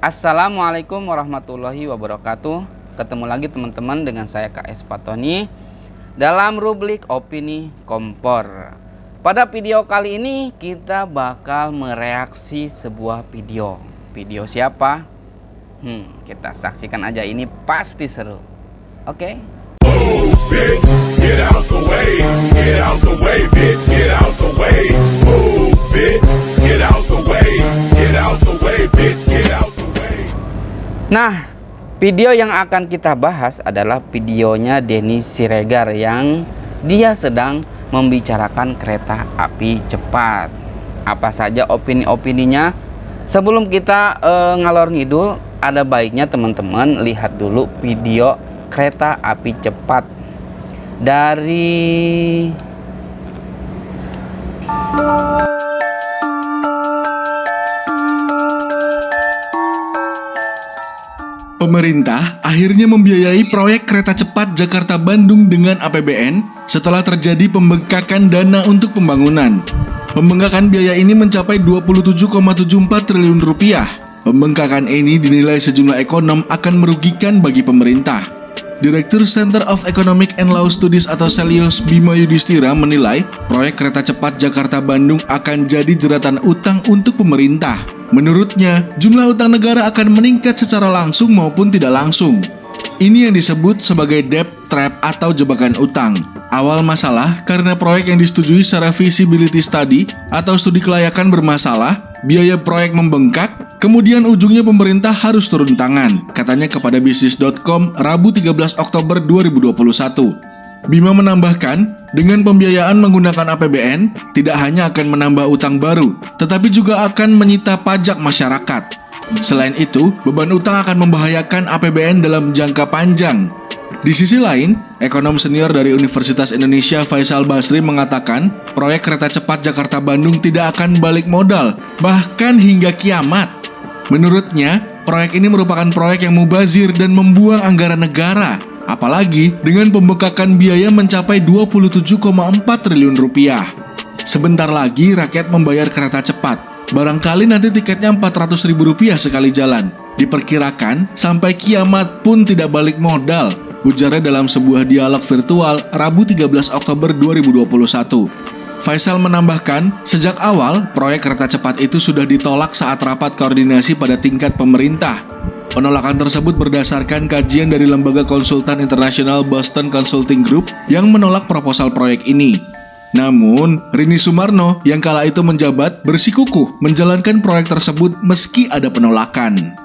Assalamualaikum warahmatullahi wabarakatuh. Ketemu lagi teman-teman dengan saya KS Patoni dalam rubrik Opini Kompor. Pada video kali ini kita bakal mereaksi sebuah video. Video siapa? Kita saksikan aja, ini pasti seru. Oke? Nah, video yang akan kita bahas adalah videonya Denny Siregar yang dia sedang membicarakan kereta api cepat. Apa saja opini-opininya? Sebelum kita ngalor ngidul, ada baiknya teman-teman lihat dulu video kereta api cepat dari Pemerintah akhirnya membiayai proyek kereta cepat Jakarta-Bandung dengan APBN setelah terjadi pembengkakan dana untuk pembangunan. Pembengkakan biaya ini mencapai 27,74 triliun rupiah. Pembengkakan ini dinilai sejumlah ekonom akan merugikan bagi pemerintah. Direktur Center of Economic and Law Studies atau Celios Bima Yudhistira menilai proyek kereta cepat Jakarta-Bandung akan jadi jeratan utang untuk pemerintah. Menurutnya, jumlah utang negara akan meningkat secara langsung maupun tidak langsung. Ini yang disebut sebagai debt trap atau jebakan utang. Awal masalah karena proyek yang disetujui secara feasibility study atau studi kelayakan bermasalah, biaya proyek membengkak, kemudian ujungnya pemerintah harus turun tangan, katanya kepada bisnis.com Rabu 13 Oktober 2021. Bima menambahkan, dengan pembiayaan menggunakan APBN, tidak hanya akan menambah utang baru, tetapi juga akan menyita pajak masyarakat. Selain itu, beban utang akan membahayakan APBN dalam jangka panjang. Di sisi lain, ekonom senior dari Universitas Indonesia Faisal Basri mengatakan, proyek kereta cepat Jakarta-Bandung tidak akan balik modal, bahkan hingga kiamat. Menurutnya, proyek ini merupakan proyek yang mubazir dan membuang anggaran negara. Apalagi dengan pembengkakan biaya mencapai 27,4 triliun rupiah. Sebentar lagi rakyat membayar kereta cepat. Barangkali nanti tiketnya Rp400.000 sekali jalan. Diperkirakan sampai kiamat pun tidak balik modal, ujarnya dalam sebuah dialog virtual Rabu 13 Oktober 2021. Faisal menambahkan, sejak awal proyek kereta cepat itu sudah ditolak saat rapat koordinasi pada tingkat pemerintah. Penolakan tersebut berdasarkan kajian dari lembaga konsultan internasional Boston Consulting Group yang menolak proposal proyek ini. Namun, Rini Sumarno yang kala itu menjabat bersikukuh menjalankan proyek tersebut meski ada penolakan.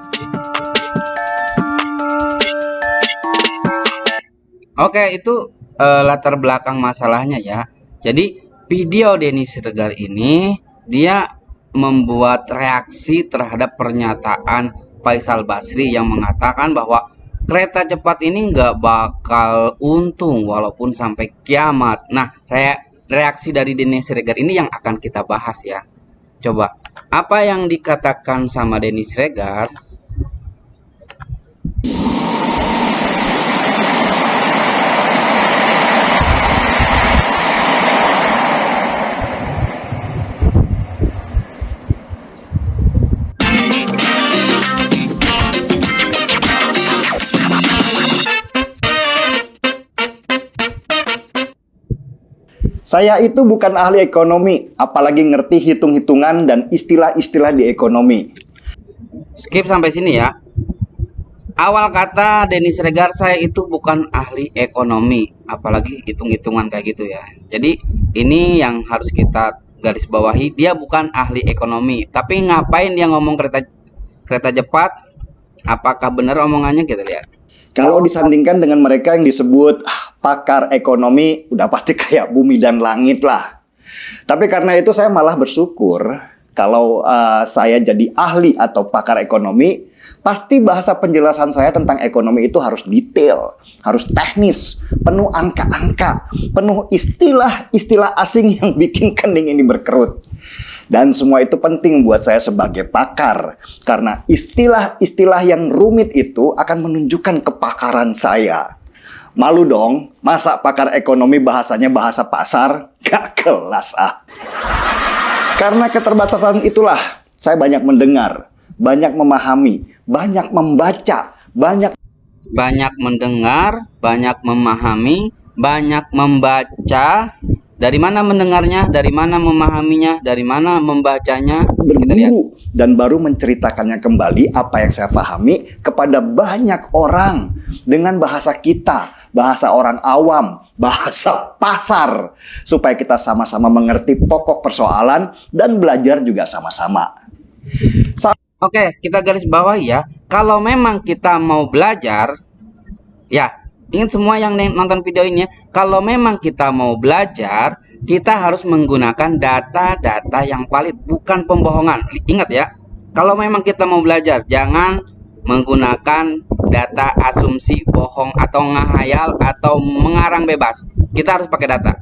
Oke, itu latar belakang masalahnya ya. Jadi video Denny Siregar ini dia membuat reaksi terhadap pernyataan Faisal Basri yang mengatakan bahwa kereta cepat ini nggak bakal untung walaupun sampai kiamat. Nah, reaksi dari Denny Siregar ini yang akan kita bahas ya. Coba, apa yang dikatakan sama Denny Siregar? Saya itu bukan ahli ekonomi, apalagi ngerti hitung-hitungan dan istilah-istilah di ekonomi. Skip sampai sini ya. Awal kata Denny Siregar, saya itu bukan ahli ekonomi, apalagi hitung-hitungan kayak gitu ya. Jadi ini yang harus kita garis bawahi, dia bukan ahli ekonomi. Tapi ngapain dia ngomong kereta cepat? Apakah benar omongannya? Kita lihat. Kalau disandingkan dengan mereka yang disebut pakar ekonomi, udah pasti kayak bumi dan langit lah. Tapi karena itu saya malah bersyukur kalau saya jadi ahli atau pakar ekonomi, pasti bahasa penjelasan saya tentang ekonomi itu harus detail, harus teknis, penuh angka-angka, penuh istilah-istilah asing yang bikin kening ini berkerut. Dan semua itu penting buat saya sebagai pakar, karena istilah-istilah yang rumit itu akan menunjukkan kepakaran saya. Malu dong, masa pakar ekonomi bahasanya bahasa pasar? Gak kelas ah. Karena keterbatasan itulah, saya banyak mendengar, banyak memahami, banyak membaca, banyak Banyak mendengar, banyak memahami, banyak membaca. Dari mana mendengarnya, dari mana memahaminya, dari mana membacanya. Kita lihat. berguru dan baru menceritakannya kembali apa yang saya pahami kepada banyak orang dengan bahasa kita, bahasa orang awam, bahasa pasar, supaya kita sama-sama mengerti pokok persoalan dan belajar juga sama-sama. Oke, kita garis bawahi ya. Kalau memang kita mau belajar, ya, ingat semua yang nonton video ini ya. Kalau memang kita mau belajar, kita harus menggunakan data-data yang valid, bukan pembohongan. Ingat ya, kalau memang kita mau belajar, jangan menggunakan data asumsi bohong atau ngahayal atau mengarang bebas. Kita harus pakai data.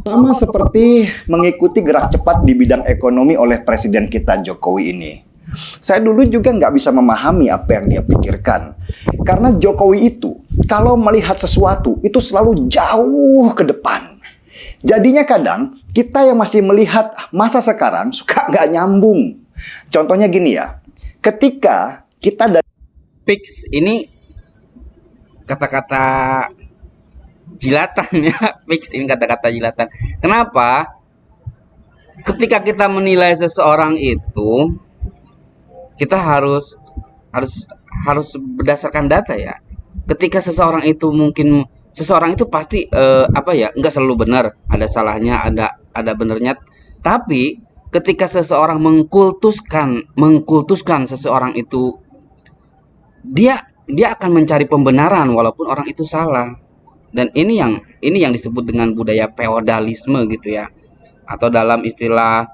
Sama seperti mengikuti gerak cepat di bidang ekonomi oleh Presiden kita Jokowi ini. Saya dulu juga nggak bisa memahami apa yang dia pikirkan. Karena Jokowi itu, kalau melihat sesuatu, itu selalu jauh ke depan. Jadinya kadang, kita yang masih melihat masa sekarang, suka nggak nyambung. Contohnya gini ya, ketika kita dari Fix ini kata-kata jilatan ya. Fix ini kata-kata jilatan. Kenapa? Ketika kita menilai seseorang itu, kita harus berdasarkan data ya. Ketika seseorang itu pasti nggak selalu benar, ada salahnya, ada benernya. Tapi ketika seseorang mengkultuskan seseorang itu, dia akan mencari pembenaran walaupun orang itu salah. Dan ini yang disebut dengan budaya feodalisme gitu ya. Atau dalam istilah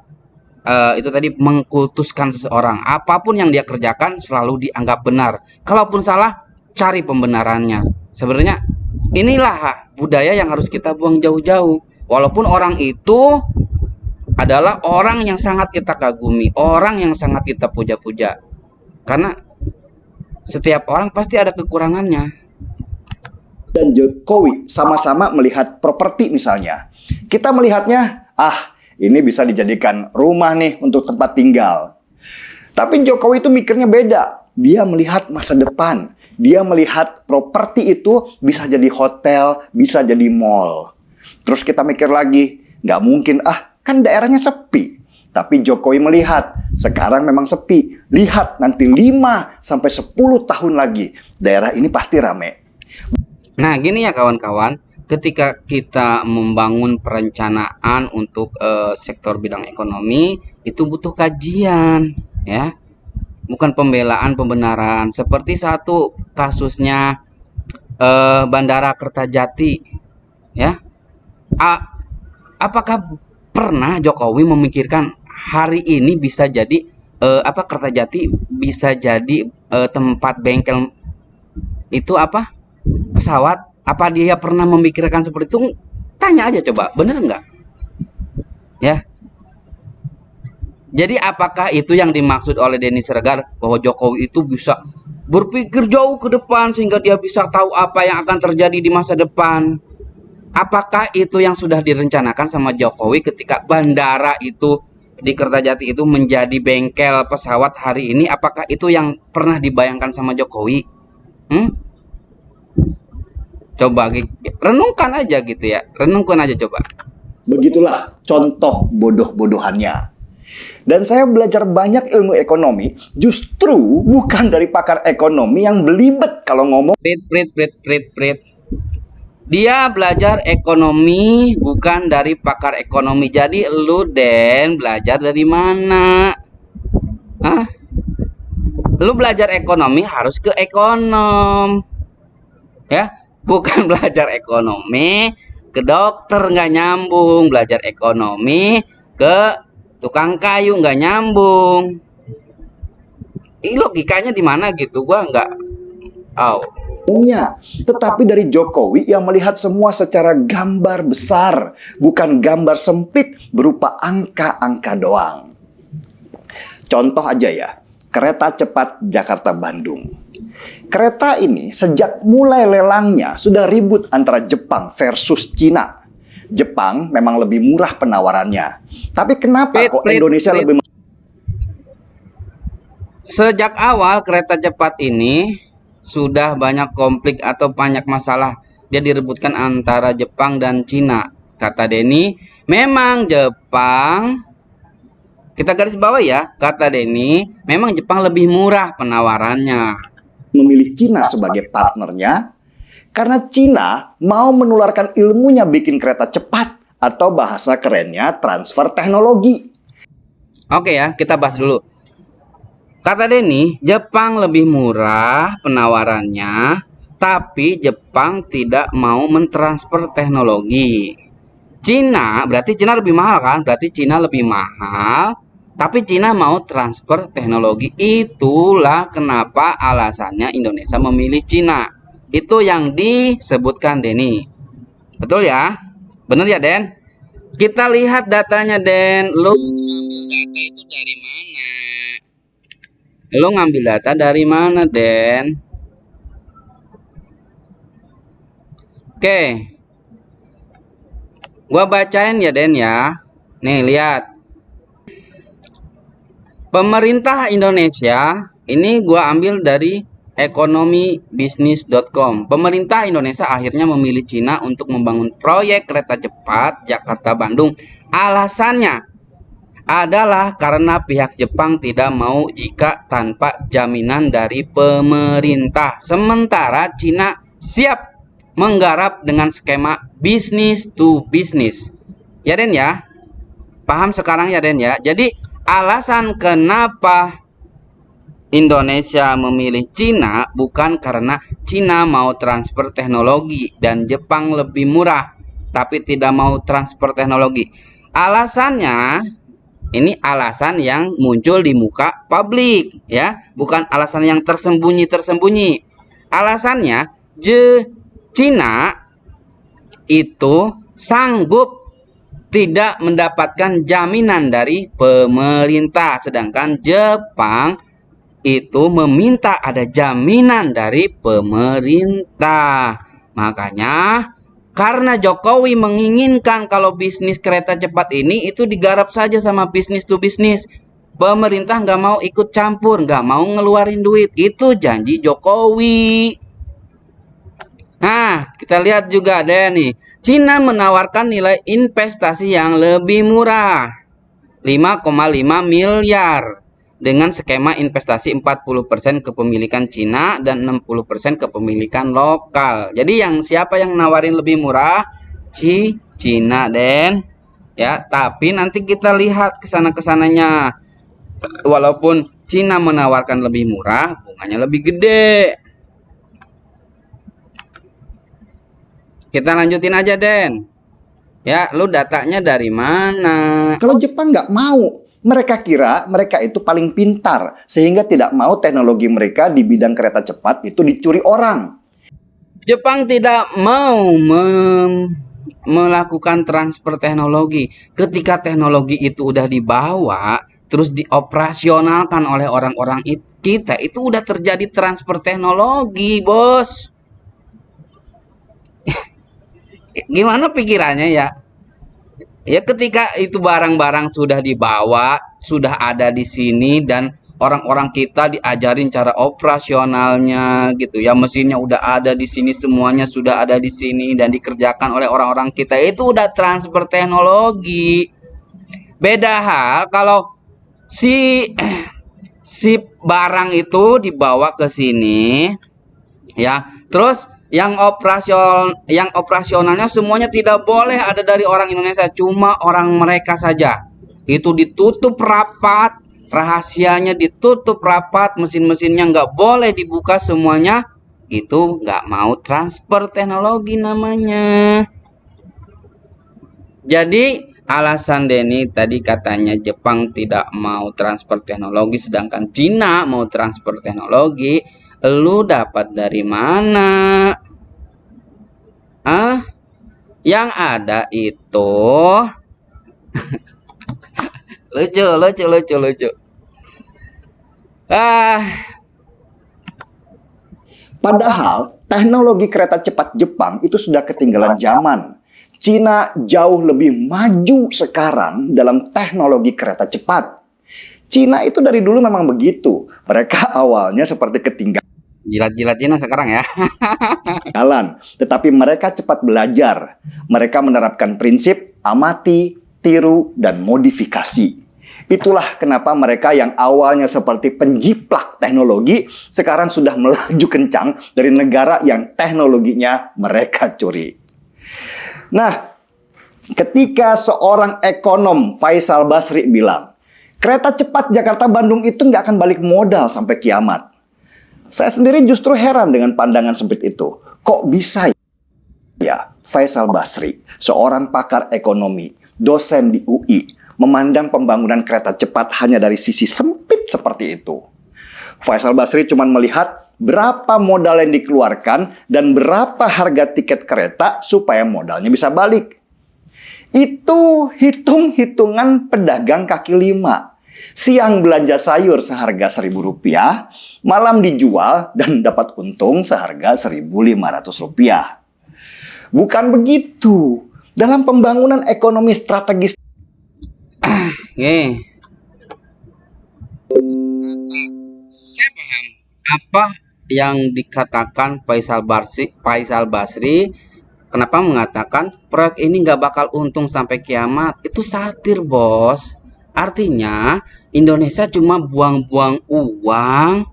itu tadi, mengkultuskan seseorang. Apapun yang dia kerjakan selalu dianggap benar. Kalaupun salah, cari pembenarannya. Sebenarnya inilah budaya yang harus kita buang jauh-jauh. Walaupun orang itu adalah orang yang sangat kita kagumi, orang yang sangat kita puja-puja. Karena setiap orang pasti ada kekurangannya. dan Jokowi sama-sama melihat properti misalnya. Kita melihatnya, ini bisa dijadikan rumah nih untuk tempat tinggal. Tapi Jokowi itu mikirnya beda. Dia melihat masa depan. Dia melihat properti itu bisa jadi hotel, bisa jadi mall. Terus kita mikir lagi, nggak mungkin, kan daerahnya sepi. Tapi Jokowi melihat, sekarang memang sepi. Lihat nanti 5-10 tahun lagi, daerah ini pasti rame. Nah, gini ya kawan-kawan, ketika kita membangun perencanaan untuk sektor bidang ekonomi, itu butuh kajian, ya. Bukan pembenaran. Seperti satu kasusnya Bandara Kertajati, ya. Apakah pernah Jokowi memikirkan hari ini bisa jadi Kertajati bisa jadi tempat bengkel itu pesawat? Apa dia pernah memikirkan seperti itu? Tanya aja coba, bener nggak? Ya. Jadi apakah itu yang dimaksud oleh Denny Siregar, bahwa Jokowi itu bisa berpikir jauh ke depan sehingga dia bisa tahu apa yang akan terjadi di masa depan? Apakah itu yang sudah direncanakan sama Jokowi ketika bandara itu di Kertajati itu menjadi bengkel pesawat hari ini? Apakah itu yang pernah dibayangkan sama Jokowi? Coba renungkan aja gitu ya. Renungkan aja coba. Begitulah contoh bodoh-bodohannya. Dan saya belajar banyak ilmu ekonomi justru bukan dari pakar ekonomi yang belibet kalau ngomong. Prit. Dia belajar ekonomi bukan dari pakar ekonomi. Jadi lu Den belajar dari mana? Lu belajar ekonomi harus ke ekonom. Ya, bukan belajar ekonomi ke dokter, nggak nyambung. Belajar ekonomi ke tukang kayu, nggak nyambung. Ini logikanya di mana gitu? Gua nggak Tetapi dari Jokowi yang melihat semua secara gambar besar, bukan gambar sempit berupa angka-angka doang. Contoh aja ya, kereta cepat Jakarta-Bandung. Kereta ini sejak mulai lelangnya sudah ribut antara Jepang versus Cina. Jepang memang lebih murah penawarannya. Tapi kenapa kok Indonesia lebih... Sejak awal kereta cepat ini sudah banyak konflik atau banyak masalah. Dia direbutkan antara Jepang dan Cina. Kata Denny, memang Jepang, kita garis bawah ya, kata Denny, memang Jepang lebih murah penawarannya. Memilih Cina sebagai partnernya karena Cina mau menularkan ilmunya bikin kereta cepat atau bahasa kerennya transfer teknologi. Oke ya, kita bahas dulu. Kata Denny, Jepang lebih murah penawarannya, tapi Jepang tidak mau mentransfer teknologi. Cina, berarti Cina lebih mahal kan? Berarti Cina lebih mahal, tapi Cina mau transfer teknologi. Itulah kenapa alasannya Indonesia memilih Cina. Itu yang disebutkan Denny. Betul ya? Bener ya, Den? Kita lihat datanya, Den. Lu ngambil data itu dari mana? Lu ngambil data dari mana, Den? Oke. Gua bacain ya, Den ya. Nih, lihat. Pemerintah Indonesia, ini gua ambil dari ekonomibisnis.com. Pemerintah Indonesia akhirnya memilih Cina untuk membangun proyek kereta cepat Jakarta-Bandung. Alasannya adalah karena pihak Jepang tidak mau jika tanpa jaminan dari pemerintah. Sementara Cina siap menggarap dengan skema bisnis to bisnis. Ya, Den ya? Paham sekarang ya, Den ya? Jadi alasan kenapa Indonesia memilih Cina bukan karena Cina mau transfer teknologi dan Jepang lebih murah, tapi tidak mau transfer teknologi. Alasannya, ini alasan yang muncul di muka publik, ya, bukan alasan yang tersembunyi-tersembunyi. Alasannya, Cina itu sanggup tidak mendapatkan jaminan dari pemerintah, sedangkan Jepang itu meminta ada jaminan dari pemerintah. Makanya karena Jokowi menginginkan kalau bisnis kereta cepat ini itu digarap saja sama bisnis to bisnis. Pemerintah nggak mau ikut campur, nggak mau ngeluarin duit. Itu janji Jokowi. Nah, kita lihat juga deh nih. Cina menawarkan nilai investasi yang lebih murah. 5,5 miliar. Dengan skema investasi 40% kepemilikan Cina dan 60% kepemilikan lokal. Jadi siapa yang nawarin lebih murah? Cina, Den. Ya, tapi nanti kita lihat kesana-kesananya. Walaupun Cina menawarkan lebih murah, bunganya lebih gede. Kita lanjutin aja, Den. Ya, lu datanya dari mana? Kalau Jepang nggak mau, mereka kira mereka itu paling pintar, sehingga tidak mau teknologi mereka di bidang kereta cepat itu dicuri orang. Jepang tidak mau melakukan transfer teknologi. Ketika teknologi itu udah dibawa, terus dioperasionalkan oleh orang-orang kita, itu udah terjadi transfer teknologi, bos. Gimana pikirannya ya? Ya ketika itu barang-barang sudah dibawa, sudah ada di sini dan orang-orang kita diajarin cara operasionalnya gitu ya, mesinnya udah ada di sini, semuanya sudah ada di sini dan dikerjakan oleh orang-orang kita, itu udah transfer teknologi. Beda hal kalau si barang itu dibawa ke sini ya, terus yang operasionalnya semuanya tidak boleh ada dari orang Indonesia, cuma orang mereka saja. Itu ditutup rapat, rahasianya ditutup rapat, mesin-mesinnya nggak boleh dibuka semuanya. Itu nggak mau transfer teknologi namanya. Jadi alasan Denny tadi katanya Jepang tidak mau transfer teknologi sedangkan Cina mau transfer teknologi. Lu dapat dari mana? Yang ada itu lucu. Padahal teknologi kereta cepat Jepang itu sudah ketinggalan zaman. Cina jauh lebih maju sekarang dalam teknologi kereta cepat. Cina itu dari dulu memang begitu. Mereka awalnya seperti ketinggalan, Jilat-jilat Cina sekarang ya. tetapi mereka cepat belajar. Mereka menerapkan prinsip amati, tiru, dan modifikasi. Itulah kenapa mereka yang awalnya seperti penjiplak teknologi, sekarang sudah melaju kencang dari negara yang teknologinya mereka curi. Nah, ketika seorang ekonom Faisal Basri bilang, kereta cepat Jakarta-Bandung itu nggak akan balik modal sampai kiamat. Saya sendiri justru heran dengan pandangan sempit itu. Kok bisa ya Faisal Basri, seorang pakar ekonomi, dosen di UI, memandang pembangunan kereta cepat hanya dari sisi sempit seperti itu? Faisal Basri cuma melihat berapa modal yang dikeluarkan dan berapa harga tiket kereta supaya modalnya bisa balik. Itu hitung-hitungan pedagang kaki lima. Siang belanja sayur seharga Rp1.000, malam dijual dan dapat untung seharga Rp1.500. Bukan begitu. Dalam pembangunan ekonomi strategis. Oke. Saya paham apa yang dikatakan Faisal Basri. Kenapa mengatakan proyek ini nggak bakal untung sampai kiamat? Itu satir, bos. Artinya Indonesia cuma buang-buang uang.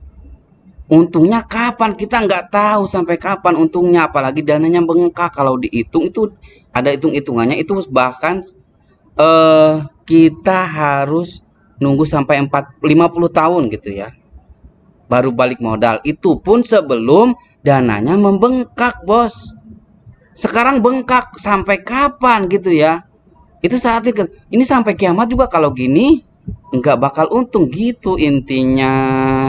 Untungnya kapan? Kita nggak tahu sampai kapan untungnya. Apalagi dananya bengkak. Kalau dihitung itu ada hitung-hitungannya. Itu bahkan kita harus nunggu sampai 50 tahun gitu ya. Baru balik modal. Itu pun sebelum dananya membengkak, bos. Sekarang bengkak sampai kapan gitu ya? Itu saat ini sampai kiamat juga kalau gini nggak bakal untung gitu intinya.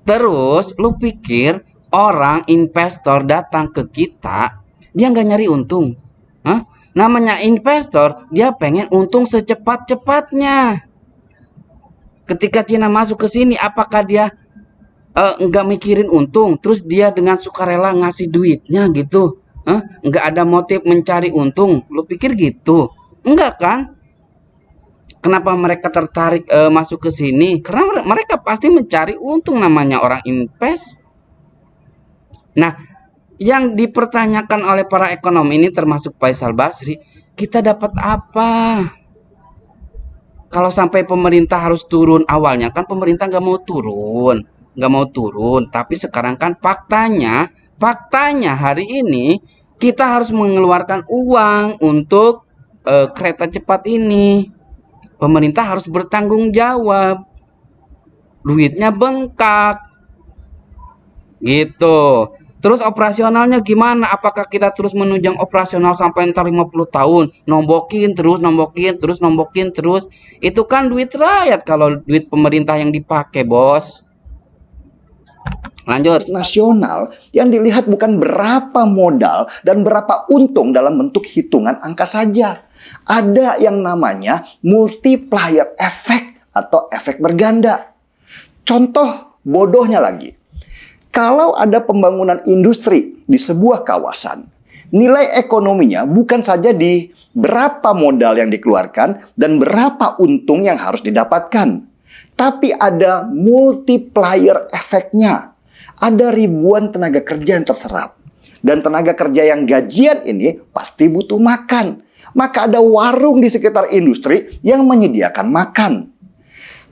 Terus lu pikir orang investor datang ke kita dia nggak nyari untung? Hah? Namanya investor dia pengen untung secepat-cepatnya. Ketika Cina masuk ke sini apakah dia nggak mikirin untung? Terus dia dengan sukarela ngasih duitnya gitu? Nggak ada motif mencari untung? Lu pikir gitu? Enggak kan? Kenapa mereka tertarik masuk ke sini? Karena mereka pasti mencari untung, namanya orang invest. Nah, yang dipertanyakan oleh para ekonom ini termasuk Faisal Basri, kita dapat apa? Kalau sampai pemerintah harus turun, awalnya kan pemerintah nggak mau turun, tapi sekarang kan faktanya hari ini kita harus mengeluarkan uang untuk kereta cepat ini. Pemerintah harus bertanggung jawab. Duitnya bengkak. Gitu. Terus operasionalnya gimana? Apakah kita terus menunjang operasional sampai ntar 50 tahun? Nombokin terus. Itu kan duit rakyat kalau duit pemerintah yang dipakai, bos. Lanjut. Nasional yang dilihat bukan berapa modal dan berapa untung dalam bentuk hitungan angka saja. Ada yang namanya multiplier effect atau efek berganda. Contoh bodohnya lagi. Kalau ada pembangunan industri di sebuah kawasan, nilai ekonominya bukan saja di berapa modal yang dikeluarkan dan berapa untung yang harus didapatkan, tapi ada multiplier efeknya. Ada ribuan tenaga kerja yang terserap. Dan tenaga kerja yang gajian ini pasti butuh makan. Maka ada warung di sekitar industri yang menyediakan makan.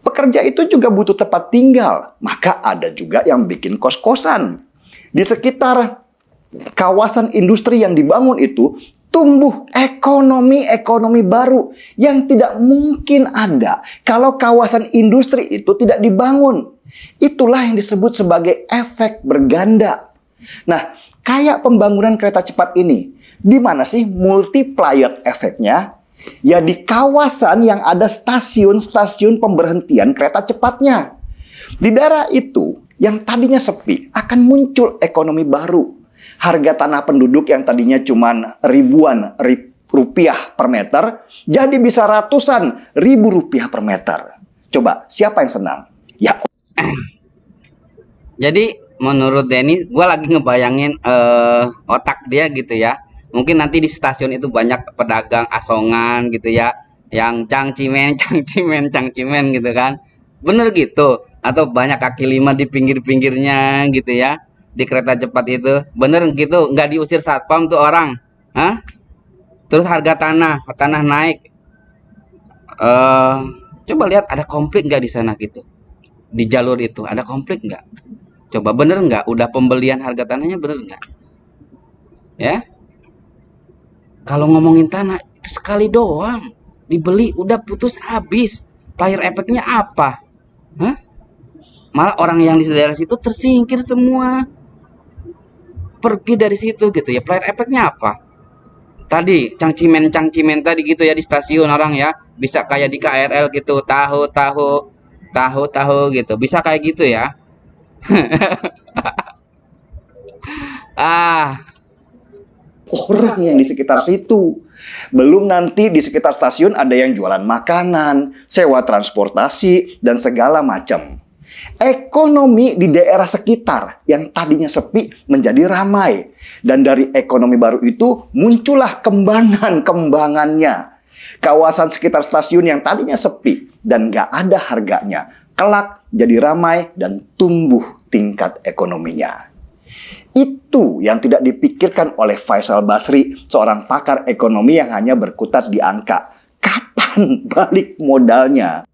Pekerja itu juga butuh tempat tinggal. Maka ada juga yang bikin kos-kosan. Di sekitar kawasan industri yang dibangun itu tumbuh ekonomi baru yang tidak mungkin ada kalau kawasan industri itu tidak dibangun. Itulah yang disebut sebagai efek berganda. Nah, kayak pembangunan kereta cepat ini, di mana sih multiplier efeknya? Ya di kawasan yang ada stasiun-stasiun pemberhentian kereta cepatnya. Di daerah itu yang tadinya sepi akan muncul ekonomi baru. Harga tanah penduduk yang tadinya cuma ribuan rupiah per meter, jadi bisa ratusan ribu rupiah per meter. Coba, siapa yang senang? Ya. Jadi menurut Denny, gue lagi ngebayangin otak dia gitu ya. Mungkin nanti di stasiun itu banyak pedagang asongan gitu ya, yang cangcimen gitu kan. Bener gitu? Atau banyak kaki lima di pinggir-pinggirnya gitu ya? Di kereta cepat itu. Bener gitu? Nggak diusir satpam tuh orang? Hah? Terus harga tanah naik. eh Coba lihat ada konflik nggak di sana gitu? Di jalur itu ada konflik nggak? Coba bener nggak? Udah pembelian harga tanahnya bener nggak? Ya, kalau ngomongin tanah itu sekali doang dibeli udah putus habis. Player efeknya apa? Hah? Malah orang yang di daerah situ tersingkir semua, pergi dari situ gitu ya. Player efeknya apa? Tadi cangcimen tadi gitu ya di stasiun orang ya bisa kayak di KRL gitu, tahu gitu, bisa kayak gitu ya. Ah, Orang yang di sekitar situ. Belum nanti di sekitar stasiun ada yang jualan makanan, sewa transportasi, dan segala macam. Ekonomi di daerah sekitar yang tadinya sepi menjadi ramai. Dan dari ekonomi baru itu muncullah kembangannya. Kawasan sekitar stasiun yang tadinya sepi dan gak ada harganya, kelak jadi ramai dan tumbuh tingkat ekonominya. Itu yang tidak dipikirkan oleh Faisal Basri, seorang pakar ekonomi yang hanya berkutat di angka. Kapan balik modalnya?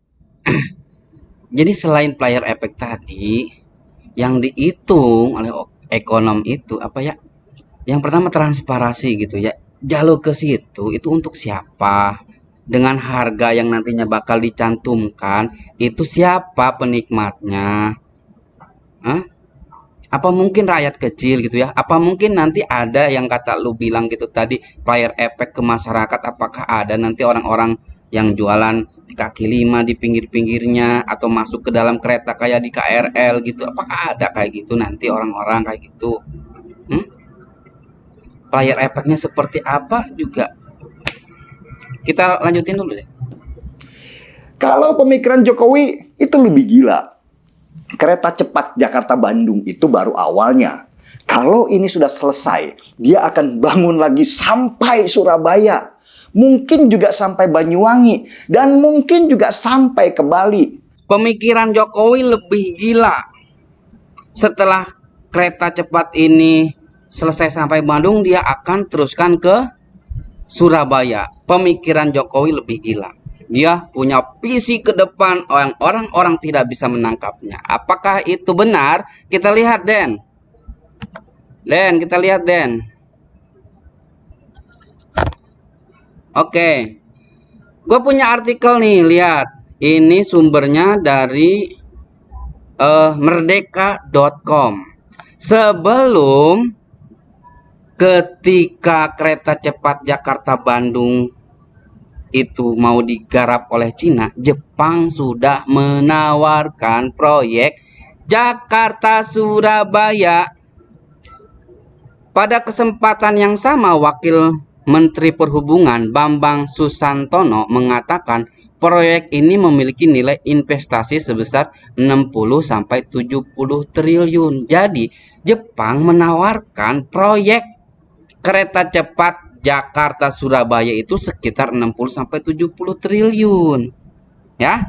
jadi selain player effect tadi, yang dihitung oleh ekonom itu apa ya? Yang pertama transparansi gitu ya. Jalur ke situ itu untuk siapa? Dengan harga yang nantinya bakal dicantumkan, itu siapa penikmatnya? Hah? Apa mungkin rakyat kecil gitu ya? Apa mungkin nanti ada yang kata lu bilang gitu tadi, player effect ke masyarakat, apakah ada nanti orang-orang yang jualan di kaki lima di pinggir-pinggirnya atau masuk ke dalam kereta kayak di KRL gitu? Apakah ada kayak gitu nanti orang-orang kayak gitu? Hmm? Player effect-nya seperti apa juga kita lanjutin dulu deh. Kalau pemikiran Jokowi itu lebih gila. Kereta cepat Jakarta-Bandung itu baru awalnya. Kalau ini sudah selesai, dia akan bangun lagi sampai Surabaya. Mungkin juga sampai Banyuwangi. Dan mungkin juga sampai ke Bali. Pemikiran Jokowi lebih gila. Setelah kereta cepat ini selesai sampai Bandung, dia akan teruskan ke Surabaya. Pemikiran Jokowi lebih gila. Dia punya visi ke depan yang orang-orang tidak bisa menangkapnya. Apakah itu benar? Kita lihat, Den. Kita lihat, Den. Oke. Gue punya artikel nih, lihat. Ini sumbernya dari merdeka.com. Sebelum ketika kereta cepat Jakarta-Bandung itu mau digarap oleh Cina, Jepang sudah menawarkan proyek Jakarta-Surabaya. Pada kesempatan yang sama, Wakil Menteri Perhubungan Bambang Susantono mengatakan proyek ini memiliki nilai investasi sebesar 60-70 triliun. Jadi, Jepang menawarkan proyek kereta cepat Jakarta Surabaya itu sekitar 60-70 triliun. Ya.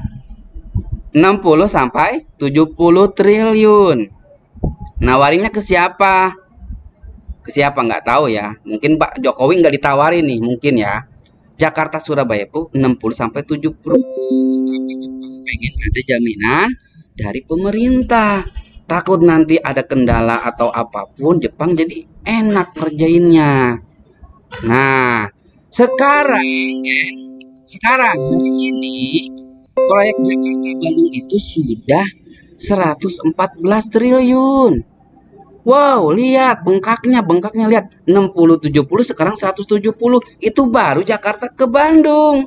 60-70 triliun. Nawarinnya ke siapa? Ke siapa nggak tahu ya. Mungkin Pak Jokowi nggak ditawarin nih, mungkin ya. Jakarta Surabaya itu 60-70. Tapi Jepang pengen ada jaminan dari pemerintah. Takut nanti ada kendala atau apapun, Jepang jadi enak kerjainnya. Nah, sekarang hari ini proyek Jakarta Bandung itu sudah 114 triliun. Wow, lihat bengkaknya lihat 60-70 sekarang 170. Itu baru Jakarta ke Bandung.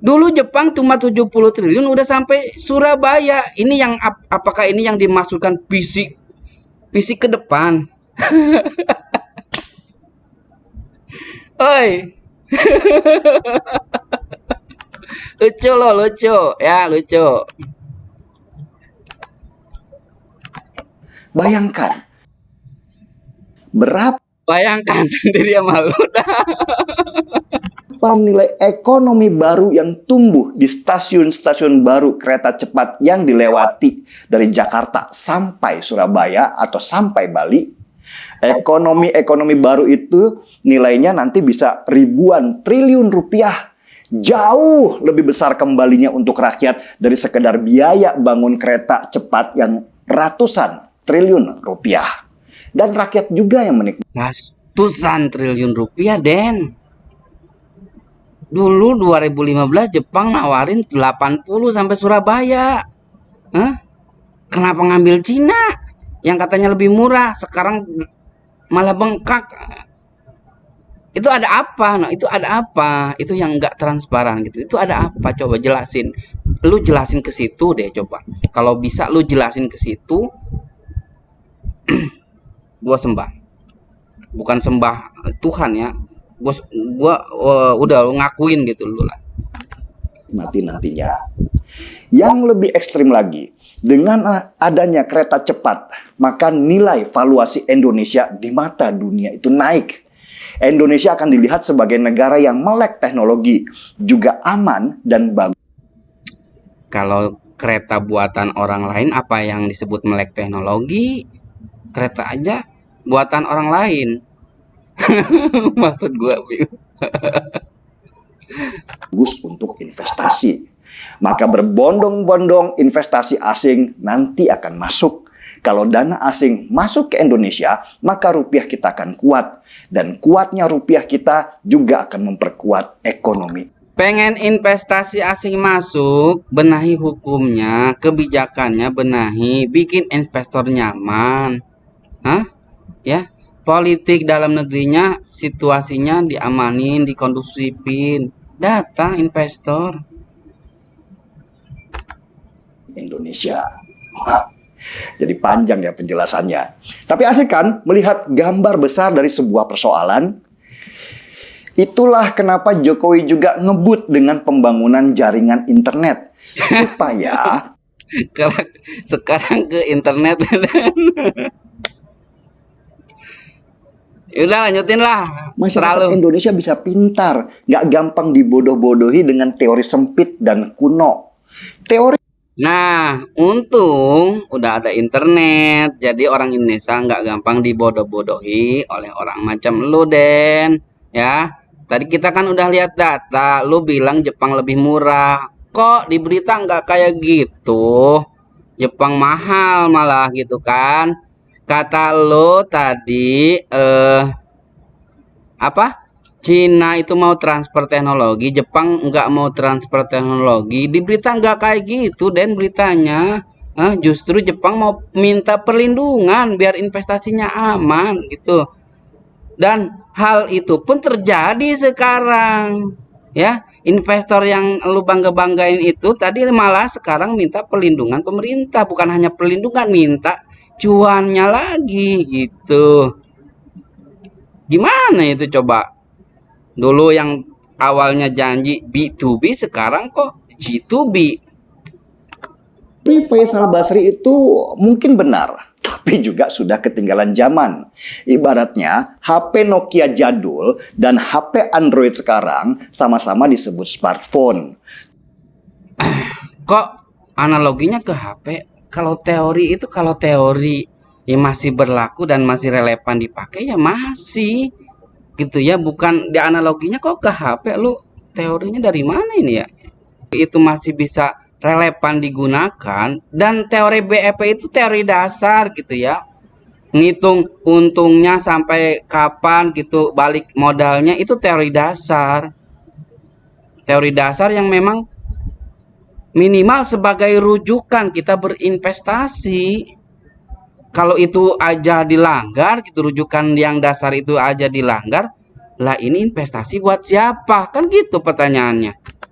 Dulu Jepang cuma 70 triliun udah sampai Surabaya. Ini yang apakah ini yang dimasukkan visi ke depan? Oi. Lucu loh, lucu. Ya, lucu. Bayangkan. Berapa Bayangkan sendiri sama lu dah. Apa nilai ekonomi baru yang tumbuh di stasiun-stasiun baru kereta cepat yang dilewati dari Jakarta sampai Surabaya atau sampai Bali? Ekonomi baru itu nilainya nanti bisa ribuan triliun rupiah. Jauh lebih besar kembalinya untuk rakyat dari sekedar biaya bangun kereta cepat yang ratusan triliun rupiah. Dan rakyat juga yang menikmati. Ratusan triliun rupiah, Den. Dulu 2015 Jepang nawarin 80 sampai Surabaya. Kenapa ngambil Cina yang katanya lebih murah, sekarang malah bengkak? Itu ada apa? Nah, itu ada apa? Itu yang nggak transparan gitu. Itu ada apa? Coba jelasin. Lu jelasin ke situ deh coba. Kalau bisa lu jelasin ke situ, gua sembah. Bukan sembah Tuhan ya. Gua udah ngakuin gitu dulu lah. Mati nantinya. Yang lebih ekstrim lagi, dengan adanya kereta cepat, maka nilai valuasi Indonesia di mata dunia itu naik. Indonesia akan dilihat sebagai negara yang melek teknologi, juga aman dan bagus. Kalau kereta buatan orang lain, apa yang disebut melek teknologi? Kereta aja buatan orang lain. Maksud gua, Bagus untuk investasi. Maka berbondong-bondong investasi asing nanti akan masuk. Kalau dana asing masuk ke Indonesia, maka rupiah kita akan kuat. Dan kuatnya rupiah kita juga akan memperkuat ekonomi. Pengen investasi asing masuk, benahi hukumnya, kebijakannya benahi, bikin investor nyaman. Ya, politik dalam negerinya, situasinya diamanin, dikondusifin. Datang investor. Indonesia. Jadi panjang ya penjelasannya. Tapi asik kan melihat gambar besar dari sebuah persoalan? Itulah kenapa Jokowi juga ngebut dengan pembangunan jaringan internet. Supaya sekarang ke internet. Udah lanjutin lah. masyarakat Indonesia bisa pintar. Nggak gampang dibodoh-bodohi dengan teori sempit dan kuno. Teori. Nah, untung udah ada internet, jadi orang Indonesia nggak gampang dibodoh-bodohi oleh orang macam lu, Den. Ya, tadi kita kan udah lihat data, lu bilang Jepang lebih murah. Kok di berita nggak kayak gitu? Jepang mahal malah gitu kan? Kata lu tadi, apa? Cina itu mau transfer teknologi, Jepang nggak mau transfer teknologi. Di berita nggak kayak gitu, dan beritanya justru Jepang mau minta perlindungan biar investasinya aman gitu. Dan hal itu pun terjadi sekarang. Ya, investor yang lu bangga-banggain itu tadi malah sekarang minta perlindungan pemerintah, bukan hanya perlindungan, minta cuannya lagi gitu. Gimana itu coba? Dulu yang awalnya janji B2B, sekarang kok G2B. Faisal Basri itu mungkin benar, tapi juga sudah ketinggalan zaman. Ibaratnya HP Nokia jadul dan HP Android sekarang sama-sama disebut smartphone. Kok analoginya ke HP? Kalau teori itu, kalau teori yang masih berlaku dan masih relevan dipakai ya masih. Gitu ya, bukan di analoginya kok ke HP. Lu teorinya dari mana ini ya? Itu masih bisa relevan digunakan, dan teori BEP itu teori dasar gitu ya, ngitung untungnya sampai kapan gitu, balik modalnya, itu teori dasar yang memang minimal sebagai rujukan kita berinvestasi. Kalau itu aja dilanggar gitu, rujukan yang dasar itu aja dilanggar, lah ini investasi buat siapa? Kan gitu pertanyaannya.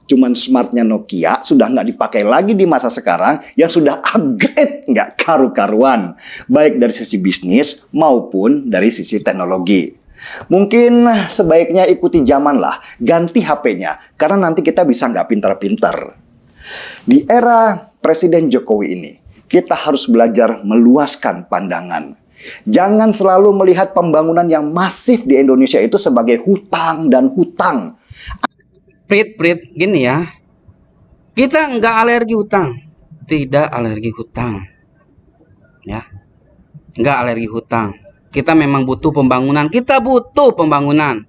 Cuman smartnya Nokia sudah nggak dipakai lagi di masa sekarang, yang sudah upgrade nggak karu-karuan, baik dari sisi bisnis maupun dari sisi teknologi. Mungkin sebaiknya ikuti zaman lah, ganti HP-nya, karena nanti kita bisa nggak pintar-pintar. Di era Presiden Jokowi ini, kita harus belajar meluaskan pandangan. Jangan selalu melihat pembangunan yang masif di Indonesia itu sebagai hutang dan hutang. Prit, gini ya. Kita nggak alergi hutang. Tidak alergi hutang. Ya, nggak alergi hutang. Kita memang butuh pembangunan. Kita butuh pembangunan.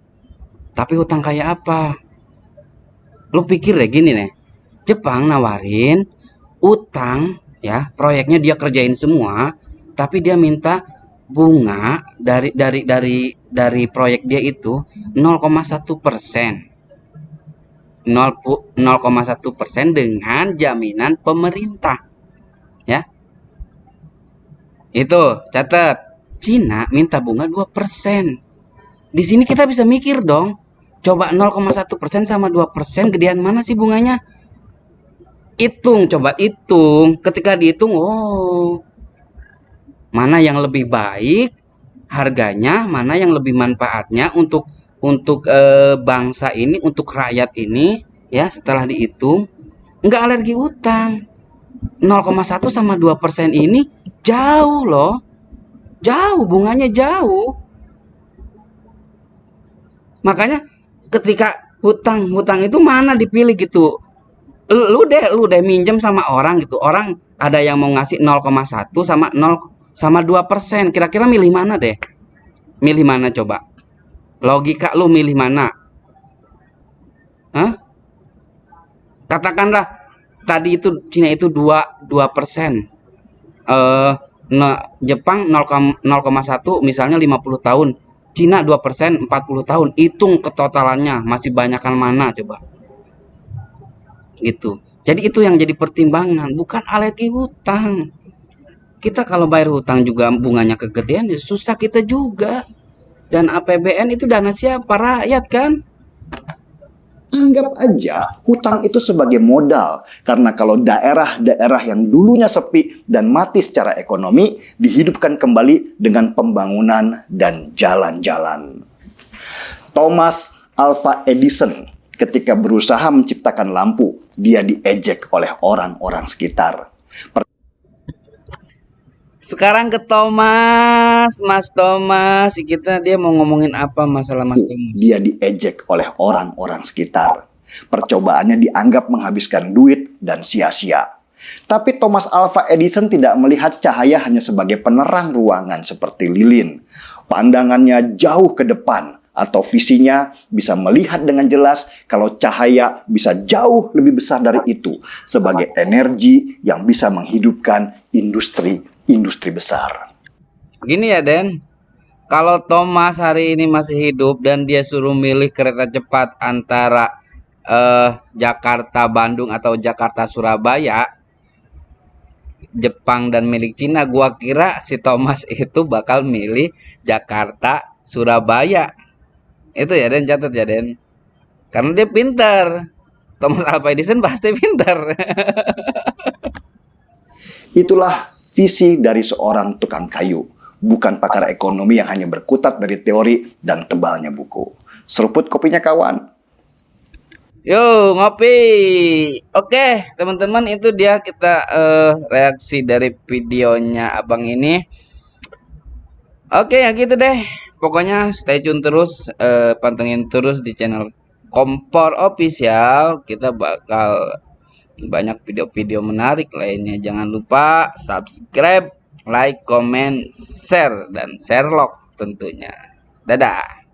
Tapi hutang kayak apa? Lu pikir deh gini nih. Jepang nawarin utang, ya, proyeknya dia kerjain semua, tapi dia minta bunga dari proyek dia itu 0,1%. 0,1% dengan jaminan pemerintah, ya. Itu catat. Cina minta bunga 2%. Di sini kita bisa mikir dong. Coba 0,1% sama 2%, gedean mana sih bunganya? Coba hitung. Ketika dihitung, oh, mana yang lebih baik harganya, mana yang lebih manfaatnya untuk bangsa ini, untuk rakyat ini, ya. Setelah dihitung, nggak alergi utang. 0,1 sama 2% ini jauh loh, jauh, bunganya jauh. Makanya ketika hutang itu mana dipilih gitu. Lu deh minjem sama orang gitu. Orang ada yang mau ngasih 0,1 sama 2%. Kira-kira milih mana deh? Milih mana coba? Logika lu milih mana? Hah? Katakanlah tadi itu Cina itu 2%. Jepang 0,1 misalnya 50 tahun. Cina 2% 40 tahun. Hitung ketotalannya masih banyakan mana coba? Gitu. Jadi itu yang jadi pertimbangan, bukan alergi hutang. Kita kalau bayar hutang juga bunganya kegedean, ya susah kita juga. Dan APBN itu dana siapa? Rakyat kan? Anggap aja hutang itu sebagai modal, karena kalau daerah-daerah yang dulunya sepi dan mati secara ekonomi dihidupkan kembali dengan pembangunan dan jalan-jalan. Thomas Alva Edison ketika berusaha menciptakan lampu, dia diejek oleh orang-orang sekitar. Sekarang ke Thomas, Mas Thomas, dia mau ngomongin apa masalah Mas Thomas? Dia diejek oleh orang-orang sekitar. Percobaannya dianggap menghabiskan duit dan sia-sia. Tapi Thomas Alva Edison tidak melihat cahaya hanya sebagai penerang ruangan seperti lilin. Pandangannya jauh ke depan, atau visinya bisa melihat dengan jelas kalau cahaya bisa jauh lebih besar dari itu sebagai energi yang bisa menghidupkan industri besar. Gini ya, Den. Kalau Thomas hari ini masih hidup dan dia suruh milih kereta cepat antara Jakarta Bandung atau Jakarta Surabaya, Jepang dan milik Cina, gua kira si Thomas itu bakal milih Jakarta Surabaya. Itu ya, Den, catat ya, Den. Karena dia pintar. Thomas Alva Edison pasti pintar. Itulah visi dari seorang tukang kayu, bukan pakar ekonomi yang hanya berkutat dari teori dan tebalnya buku. Seruput kopinya, kawan. Yo, ngopi. Oke, teman-teman, itu dia kita reaksi dari videonya abang ini. Oke, ya gitu deh. Pokoknya stay tune terus, pantengin terus di channel Kompor Official. Kita bakal banyak video-video menarik lainnya. Jangan lupa subscribe, like, comment, share, dan Sherlock tentunya. Dadah.